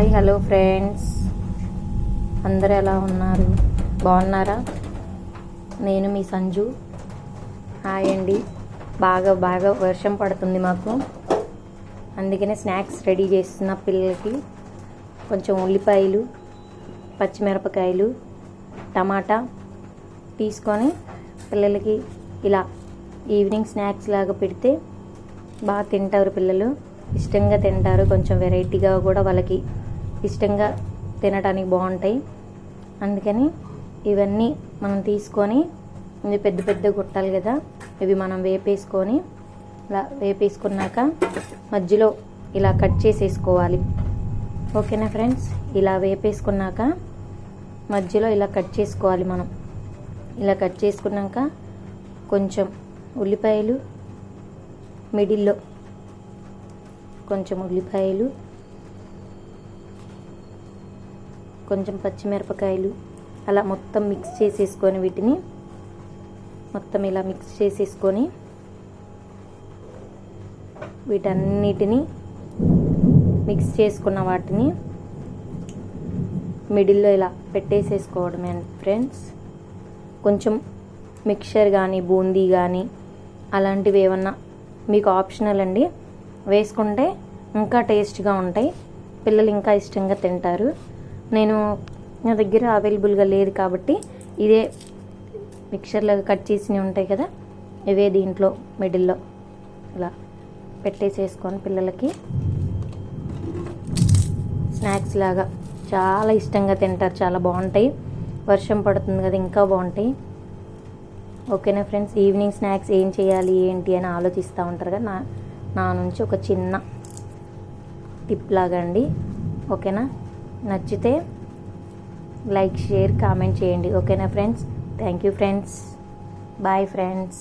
Hi hello friends, అందరూ ఎలా ఉన్నారు? బాగున్నారా? నేను మీ సంజు. హాయ్ అండి. బాగా వర్షం పడుతుంది మాకు, అందుకనే స్నాక్స్ రెడీ చేస్తున్న పిల్లలకి. కొంచెం ఉల్లిపాయలు, పచ్చిమిరపకాయలు, టమాటా తీసుకొని పిల్లలకి ఇలా ఈవినింగ్ స్నాక్స్ లాగా పెడితే బాగా తింటారు పిల్లలు, ఇష్టంగా తింటారు. కొంచెం వెరైటీగా కూడా వాళ్ళకి ఇష్టంగా తినడానికి బాగుంటాయి. అందుకని ఇవన్నీ మనం తీసుకొని, ఇవి పెద్ద పెద్ద గుట్టాలు కదా, ఇవి మనం వేపేసుకొని ఇలా వేపేసుకున్నాక మధ్యలో ఇలా కట్ చేసేసుకోవాలి. ఓకేనా ఫ్రెండ్స్? ఇలా వేపేసుకున్నాక మధ్యలో ఇలా కట్ చేసుకోవాలి. మనం ఇలా కట్ చేసుకున్నాక కొంచెం ఉల్లిపాయలు, మిడిల్లో కొంచెం ఉల్లిపాయలు, కొంచెం పచ్చిమిరపకాయలు అలా మొత్తం మిక్స్ చేసేసుకొని, వీటిని మొత్తం ఇలా మిక్స్ చేసేసుకొని వీటన్నిటిని మిక్స్ చేసుకున్న వాటిని మిడిల్లో ఇలా పెట్టేసేసుకోవడమే ఫ్రెండ్స్. కొంచెం మిక్చర్ కానీ బూందీ కానీ అలాంటివి ఏమన్నా మీకు ఆప్షనల్ అండి, వేసుకుంటే ఇంకా టేస్ట్గా ఉంటాయి, పిల్లలు ఇంకా ఇష్టంగా తింటారు. నా దగ్గర అవైలబుల్గా లేదు కాబట్టి ఇదే మిక్చర్లాగా కట్ చేసినవి ఉంటాయి కదా, ఇవే దీంట్లో మిడిల్లో ఇలా పెట్టేసేసుకొని పిల్లలకి స్నాక్స్ లాగా చాలా ఇష్టంగా తింటారు, చాలా బాగుంటాయి. వర్షం పడుతుంది కదా, ఇంకా బాగుంటాయి. ఓకేనా ఫ్రెండ్స్? ఈవినింగ్ స్నాక్స్ ఏం చేయాలి ఏంటి అని ఆలోచిస్తూ ఉంటారు కదా, నా నుంచి ఒక చిన్న టిప్ లాగా అండి. ఓకేనా? నచ్చితే లైక్, షేర్, కామెంట్ చేయండి. ఓకేనా friends? Thank you friends. Bye friends.